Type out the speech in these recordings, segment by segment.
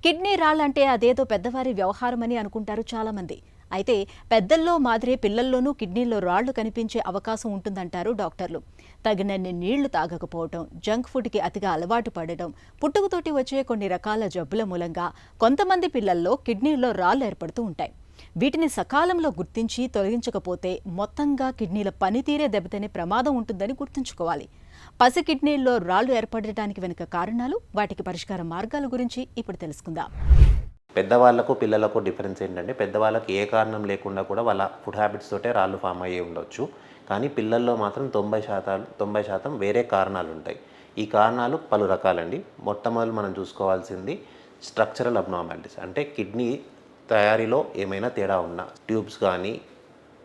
Kidney రాళ్లంటే అదేదో పెద్దవారి వ్యవహారమని అనుకుంటారు చాలామంది. అయితే పెద్దల్లో మాదిరే పిల్లల్లోనూ కిడ్నీలో రాళ్లు కనిపించే అవకాశం ఉంటుందంటారు డాక్టర్లు. తగినన్ని నీళ్లు తాగకపోవడం, జంక్ ఫుడ్కి అతిగా అలవాటు పడడం, పుట్టుకతోటి వచ్చే కొన్ని రకాల జబ్బుల మూలంగా కొంతమంది పిల్లల్లో కిడ్నీలో రాళ్లు ఏర్పడుతూ ఉంటాయి. వీటిని సకాలంలో గుర్తించి తొలగించకపోతే మొత్తంగా కిడ్నీల పనితీరే దెబ్బతినే ప్రమాదం ఉంటుందని గుర్తుంచుకోవాలి. పసి కిడ్నీల్లో రాళ్లు ఏర్పడటానికి వెనుక కారణాలు, వాటికి పరిష్కార మార్గాల గురించి ఇప్పుడు తెలుసుకుందాం. పెద్దవాళ్ళకు పిల్లలకు డిఫరెన్స్ ఏంటంటే, పెద్దవాళ్ళకి ఏ కారణం లేకుండా కూడా వాళ్ళ ఫుడ్ హ్యాబిట్స్ తోటే రాళ్ళు ఫామ్ అయ్యి ఉండొచ్చు. కానీ పిల్లల్లో మాత్రం 90% వేరే కారణాలు ఉంటాయి. ఈ కారణాలు పలు రకాలండి. మొట్టమొదటి మనం చూసుకోవాల్సింది స్ట్రక్చరల్ అబ్నార్మాలిటీస్. అంటే కిడ్నీ తయారీలో ఏమైనా తేడా ఉన్నా, ట్యూబ్స్ కానీ,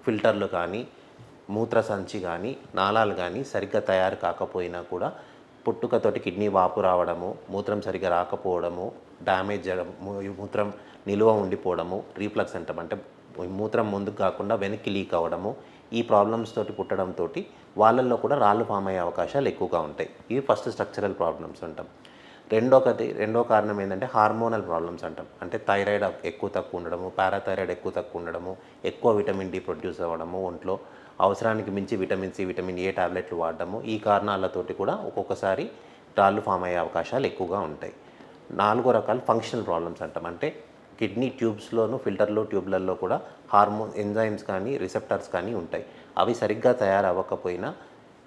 ఫిల్టర్లు కానీ, మూత్రసంచి కానీ, నాళాలు కానీ సరిగ్గా తయారు కాకపోయినా కూడా పుట్టుకతోటి కిడ్నీ వాపు రావడము, మూత్రం సరిగ్గా రాకపోవడము, డ్యామేజ్ చేయడం, మూత్రం నిలువ ఉండిపోవడము, రీఫ్లక్స్ అంటాం. అంటే మూత్రం ముందుకు కాకుండా వెనక్కి లీక్ అవ్వడము, ఈ ప్రాబ్లమ్స్ తోటి పుట్టడంతో వాళ్ళల్లో కూడా రాళ్ళు ఫామ్ అయ్యే అవకాశాలు ఎక్కువగా ఉంటాయి. ఇవి ఫస్ట్ స్ట్రక్చరల్ ప్రాబ్లమ్స్ అంటాం. రెండో కారణం ఏంటంటే హార్మోనల్ ప్రాబ్లమ్స్ అంటాం. అంటే థైరాయిడ్ ఎక్కువ తక్కువ ఉండడము, పారాథైరాయిడ్ ఎక్కువ తక్కువ ఉండడము, ఎక్కువ విటమిన్ డి ప్రొడ్యూస్ అవ్వడము, ఒంట్లో అవసరానికి మించి విటమిన్ సి, విటమిన్ ఏ టాబ్లెట్లు వాడడము, ఈ కారణాలతోటి కూడా ఒక్కొక్కసారి రాళ్ళు ఫామ్ అయ్యే అవకాశాలు ఎక్కువగా ఉంటాయి. 4 రకాల ఫంక్షనల్ ప్రాబ్లమ్స్ అంటాం. అంటే కిడ్నీ ట్యూబ్స్లోను, ఫిల్టర్లో, ట్యూబ్లలో కూడా ఎంజైమ్స్ కానీ, రిసెప్టర్స్ కానీ ఉంటాయి. అవి సరిగ్గా తయారవ్వకపోయినా,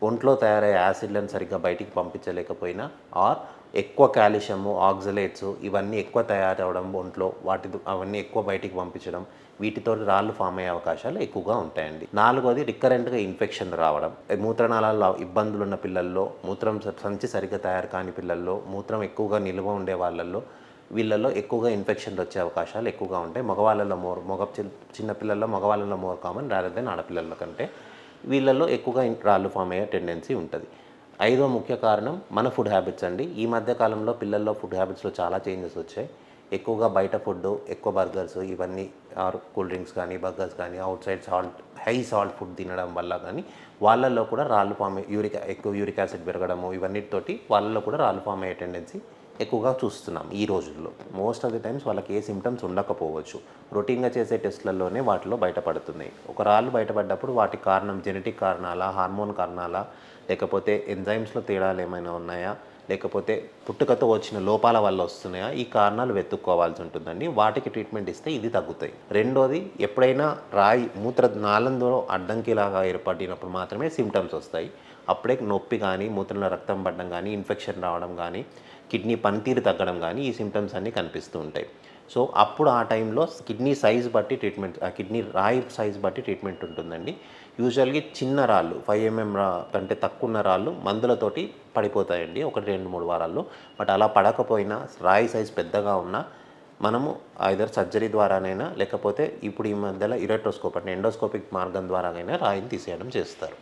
ఒంట్లో తయారయ్యే యాసిడ్లను సరిగ్గా బయటికి పంపించలేకపోయినా, ఆర్ ఎక్కువ కాల్షియము, ఆక్సలేట్స్ ఇవన్నీ ఎక్కువ తయారవడం ఒంట్లో, అవన్నీ ఎక్కువ బయటికి పంపించడం, వీటితో రాళ్ళు ఫామ్ అయ్యే అవకాశాలు ఎక్కువగా ఉంటాయండి. 4వది రికరెంట్గా ఇన్ఫెక్షన్ రావడం. మూత్రనాళాల్లో ఇబ్బందులు ఉన్న పిల్లల్లో, మూత్రం సంచి సరిగ్గా తయారు కాని పిల్లల్లో, మూత్రం ఎక్కువగా నిల్వ ఉండే వీళ్ళల్లో ఎక్కువగా ఇన్ఫెక్షన్లు వచ్చే అవకాశాలు ఎక్కువగా ఉంటాయి. చిన్నపిల్లల్లో మగవాళ్ళలో మోర్ కామన్ రాదర్ దెన్ ఆడపిల్లల కంటే. వీళ్ళల్లో ఎక్కువగా రాళ్ళు ఫామ్ అయ్యే టెండెన్సీ ఉంటుంది. 5వ ముఖ్య కారణం మన ఫుడ్ హ్యాబిట్స్ అండి. ఈ మధ్యకాలంలో పిల్లల్లో ఫుడ్ హ్యాబిట్స్లో చాలా చేంజెస్ వచ్చాయి. ఎక్కువగా బయట ఫుడ్, ఎక్కువ బర్గర్స్, ఇవన్నీ కూల్ డ్రింక్స్ కానీ, బర్గర్స్ కానీ, out side high salt food తినడం వల్ల కానీ వాళ్ళల్లో కూడా రాళ్ళు ఫామ్ ఎక్కువ యూరిక్ యాసిడ్ పెరగడము, ఇవన్నిటితోటి వాళ్ళల్లో కూడా రాళ్ళు ఫామ్ అయ్యే టెండెన్సీ ఎక్కువగా చూస్తున్నాం ఈ రోజుల్లో. మోస్ట్ ఆఫ్ ది టైమ్స్ వాళ్ళకి ఏ సిమ్టమ్స్ ఉండకపోవచ్చు. రొటీన్గా చేసే టెస్ట్లలోనే వాటిలో బయటపడుతున్నాయి. ఒక రాళ్ళు బయటపడ్డప్పుడు వాటి కారణం జెనెటిక్ కారణాలా, హార్మోన్ కారణాలా, లేకపోతే ఎంజైమ్స్లో తేడాలు ఏమైనా ఉన్నాయా, లేకపోతే పుట్టుకతో వచ్చిన లోపాల వల్ల వస్తున్నాయా, ఈ కారణాలు వెతుక్కోవాల్సి ఉంటుందండి. వాటికి ట్రీట్మెంట్ ఇస్తే ఇది తగ్గుతాయి. రెండోది, ఎప్పుడైనా నాళంలో అడ్డంకిలాగా ఏర్పడినప్పుడు మాత్రమే సిమ్టమ్స్ వస్తాయి. అప్పుడే నొప్పి కానీ, మూత్రంలో రక్తం పడడం కానీ, ఇన్ఫెక్షన్ రావడం కానీ, కిడ్నీ పనితీరు తగ్గడం కానీ, ఈ సిమ్టమ్స్ అన్నీ కనిపిస్తూ ఉంటాయి. సో అప్పుడు ఆ టైంలో కిడ్నీ సైజ్ బట్టి ట్రీట్మెంట్, కిడ్నీ రాయి సైజ్ బట్టి ట్రీట్మెంట్ ఉంటుందండి. యూజువల్గా చిన్న రాళ్ళు 5 mm కంటే తక్కువ ఉన్న రాళ్ళు మందులతోటి పడిపోతాయండి 1-2-3 వారాల్లో. బట్ అలా పడకపోయినా, రాయి సైజ్ పెద్దగా ఉన్నా మనము ఐదర్ సర్జరీ ద్వారానైనా, లేకపోతే ఇప్పుడు ఈ మధ్యలో ఇరెక్టోస్కోప్ అంటే ఎండోస్కోపిక్ మార్గం ద్వారానైనా రాయిని తీసేయడం చేస్తారు.